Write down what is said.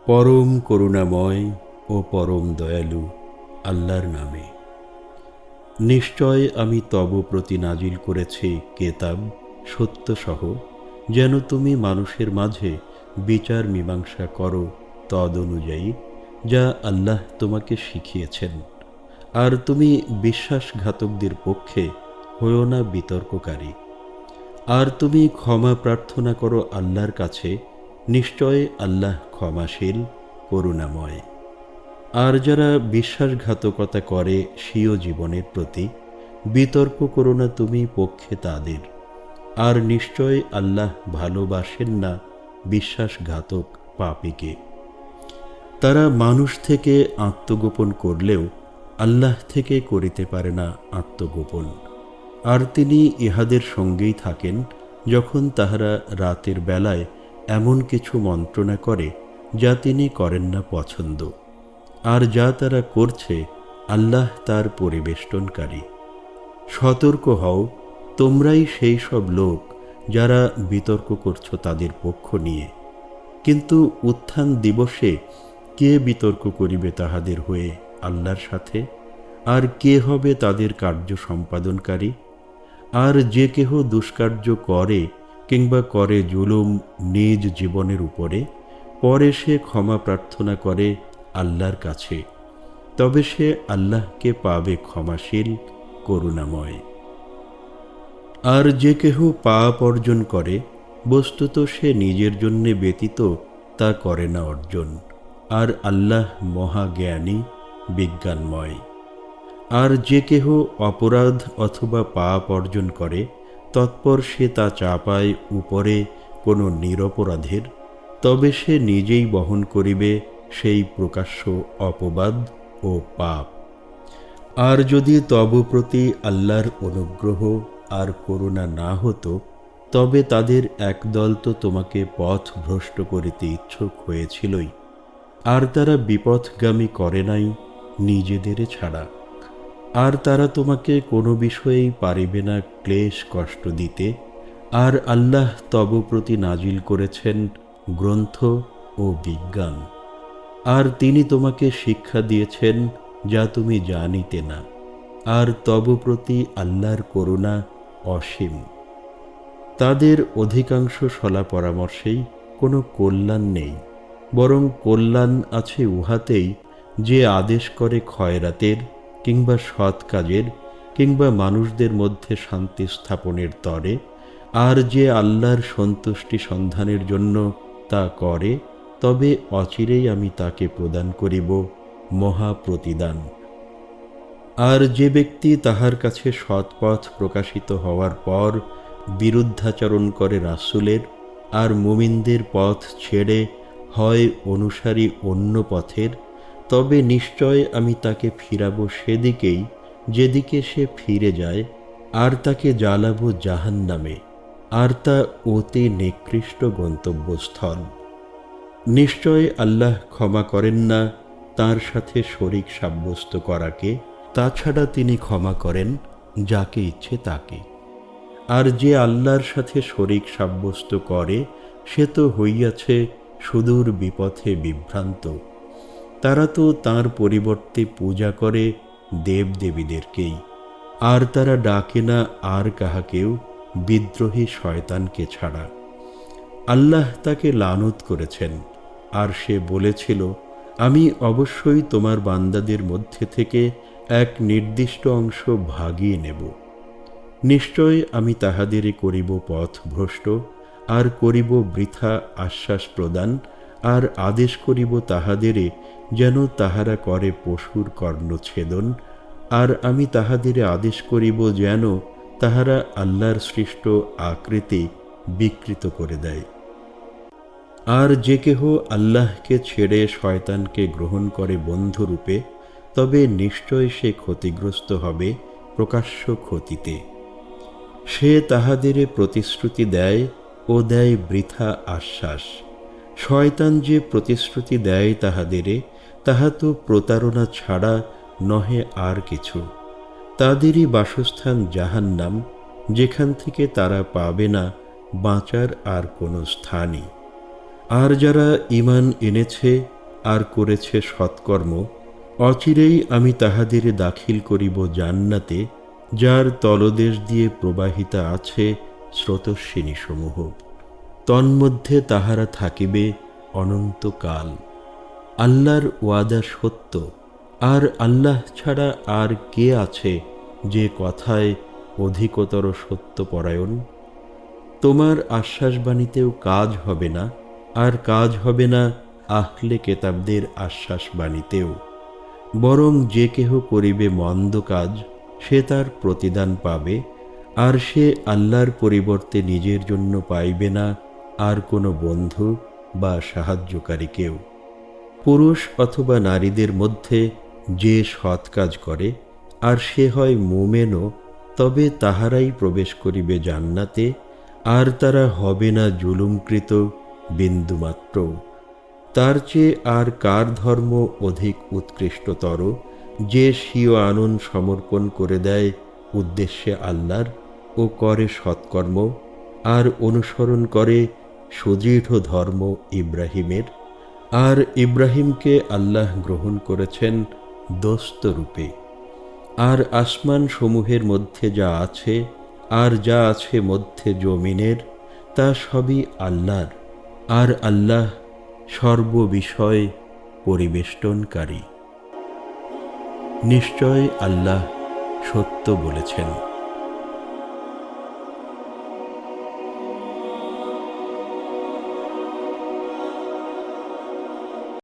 পরম করুণাময় ও পরম দয়ালু আল্লাহর নামে। নিশ্চয় আমি তব প্রতি নাজিল করেছি কেতাব সত্যসহ, যেন তুমি মানুষের মাঝে বিচার মীমাংসা করো তদ অনুযায়ী যা আল্লাহ তোমাকে শিখিয়েছেন। আর তুমি বিশ্বাসঘাতকদের পক্ষে হয়ো না বিতর্ককারী। আর তুমি ক্ষমা প্রার্থনা করো আল্লাহর কাছে, নিশ্চয় আল্লাহ ক্ষমাশীল করুণাময়। আর যারা বিশ্বাসঘাতকতা করে স্বীয় জীবনের প্রতি, বিতর্ক করো না তুমি পক্ষে তাদের। আর নিশ্চয় আল্লাহ ভালোবাসেন না বিশ্বাসঘাতক পাপীকে। তারা মানুষ থেকে আত্মগোপন করলেও আল্লাহ থেকে করিতে পারে না আত্মগোপন। আর তিনি ইহাদের সঙ্গেই থাকেন যখন তাহারা রাতের বেলায় এমন কিছু মন্ত্রণা করে যা তিনি করেন না পছন্দ। আর যা তারা করছে আল্লাহ তার পরিবেষ্টনকারী। সতর্ক হও, তোমরাই সেই সব লোক যারা বিতর্ক করছ তাদের পক্ষ নিয়ে। কিন্তু উত্থান দিবসে কে বিতর্ক করিবে তাহাদের হয়ে আল্লাহর সাথে? আর কে হবে তাদের কার্য সম্পাদনকারী? আর যে কেহ দুষ্কার্য করে কিংবা করে জুলুম নিজ জীবনের উপরে, পরে সে ক্ষমা প্রার্থনা করে আল্লাহর কাছে, তবে সে আল্লাহকে পাবে ক্ষমাশীল করুণাময়। আর যে কেহ পাপ অর্জন করে, বস্তুত সে নিজের জন্যে ব্যতীত তা করে না অর্জন। আর আল্লাহ মহাজ্ঞানী বিজ্ঞানময়। আর যে কেহ অপরাধ অথবা পাপ অর্জন করে, তৎপর সে তা চাপায় উপরে কোনো নিরপরাধের, তবে সে নিজেই বহন করিবে সেই প্রকাশ্য অপবাদ ও পাপ। আর যদি তব প্রতি আল্লাহর অনুগ্রহ আর করুণা না হতো, তবে তাদের একদল তো তোমাকে পথ ভ্রষ্ট করিতে ইচ্ছুক হয়েছিলই। আর তারা বিপথগামী করে নাই নিজেদের ছাড়া। আর তারা তোমাকে কোনো বিষয়েই পারিবে না ক্লেশ কষ্ট দিতে। আর আল্লাহ তব প্রতি নাজিল করেছেন গ্রন্থ ও বিজ্ঞান। আর তিনি তোমাকে শিক্ষা দিয়েছেন যা তুমি জানিতে না। আর তব প্রতি আল্লাহর করুণা অসীম। তাদের অধিকাংশ সলা পরামর্শেই কোনো কল্যাণ নেই, বরং কল্যাণ আছে উহাতেই যে আদেশ করে খয়রাতের কিংবা সৎ কাজের কিংবা মানুষদের মধ্যে শান্তি স্থাপনের তরে, আর যে আল্লাহর সন্তুষ্টি সন্ধানের জন্য তা করে, তবে অচিরেই আমি তাকে প্রদান করিব মহা প্রতিদান। আর যে ব্যক্তি তাহার কাছে সৎপথ প্রকাশিত হওয়ার পর বিরুদ্ধাচরণ করে রাসূলের আর মুমিনদের পথ ছেড়ে হয় অনুসারী অন্য পথের, তবে নিশ্চয় আমি তাকে ফিরাব সেদিকেই যেদিকে সে ফিরে যায়। আর তাকে জ্বালাব জাহান্নামে, আর তা অতি নিকৃষ্ট গন্তব্যস্থল। নিশ্চয় আল্লাহ ক্ষমা করেন না তাঁর সাথে শরীক সাব্যস্ত করাকে, তাছাড়া তিনি ক্ষমা করেন যাকে ইচ্ছে তাকে। আর যে আল্লাহর সাথে শরীক সাব্যস্ত করে, সে তো হইয়াছে সুদূর বিপথে বিভ্রান্ত। তারা তো তাঁর পরিবর্তে পূজা করে দেবদেবীদেরকেই। আর তারা ডাকে না আর কাহাকেও বিদ্রোহী শয়তানকে ছাড়া। আল্লাহ তাকে লানত করেছেন। আর সে বলেছিল, আমি অবশ্যই তোমার বান্দাদের মধ্যে থেকে এক নির্দিষ্ট অংশ ভাগিয়ে নেব। নিশ্চয় আমি তাহাদেরই করিব পথভ্রষ্ট, আর করিব বৃথা আশ্বাস প্রদান, আর আদেশ করিব তাহাদেরে যেন তাহারা করে পশুর কর্ণছেদন। আর আমি তাহাদেরে আদেশ করিব যেন তাহারা আল্লাহর সৃষ্ট আকৃতি বিকৃত করে দেয়। আর যে কেহ আল্লাহকে ছেড়ে শয়তানকে গ্রহণ করে বন্ধুরূপে, তবে নিশ্চয় সে ক্ষতিগ্রস্ত হবে প্রকাশ্য ক্ষতিতে। সে তাহাদেরে প্রতিশ্রুতি দেয় ও দেয় বৃথা আশ্বাস। শয়তান যে প্রতিশ্রুতি দেয় তাহাদেরে, তাহা তো প্রতারণা ছাড়া নহে আর কিছু। তাদেরই বাসস্থান জাহান্নাম, যেখান থেকে তারা পাবে না বাঁচার আর কোনো স্থানই। আর যারা ঈমান এনেছে আর করেছে সৎকর্ম, অচিরেই আমি তাহাদের দাখিল করিব জান্নাতে, যার তলদেশ দিয়ে প্রবাহিতা আছে স্রোতস্বিনীসমূহ। তন্মধ্যে তাহারা থাকিবে অনন্তকাল। আল্লাহর ওয়াদা সত্য, আর আল্লাহ ছাড়া আর কে আছে যে কথায় অধিকতর সত্যপরায়ণ? তোমার আশ্বাসবাণীতেও কাজ হবে না, আর কাজ হবে না আহলে কেতাবদের আশ্বাসবাণীতেও। বরং যে কেহ করিবে মন্দ কাজ, সে তার প্রতিদান পাবে, আর সে আল্লাহর পরিবর্তে নিজের জন্য পাইবে না আর কোনো বন্ধু বা সাহায্যকারী কেউ। পুরুষ অথবা নারীদের মধ্যে যে সৎ কাজ করে, আর সে হয় মুমেনও, তবে তাহারাই প্রবেশ করিবে জান্নাতে, আর তারা হবে না জুলুমকৃত বিন্দুমাত্র। তার চেয়ে আর কার ধর্ম অধিক উৎকৃষ্টতর, যে স্বীয় আনন সমর্পণ করে দেয় উদ্দেশ্যে আল্লাহর ও করে সৎকর্ম, আর অনুসরণ করে সুদৃঢ় ধর্ম ইব্রাহিমের। আর ইব্রাহিমকে আল্লাহ গ্রহণ করেছেন দোস্ত রূপে। আর আসমান সমূহের মধ্যে যা আছে, আর যা আছে মধ্যে জমিনের, তা সবই আল্লাহর, আর আল্লাহ সর্ববিষয় পরিবেষ্টনকারী। নিশ্চয় আল্লাহ সত্য বলেছেন।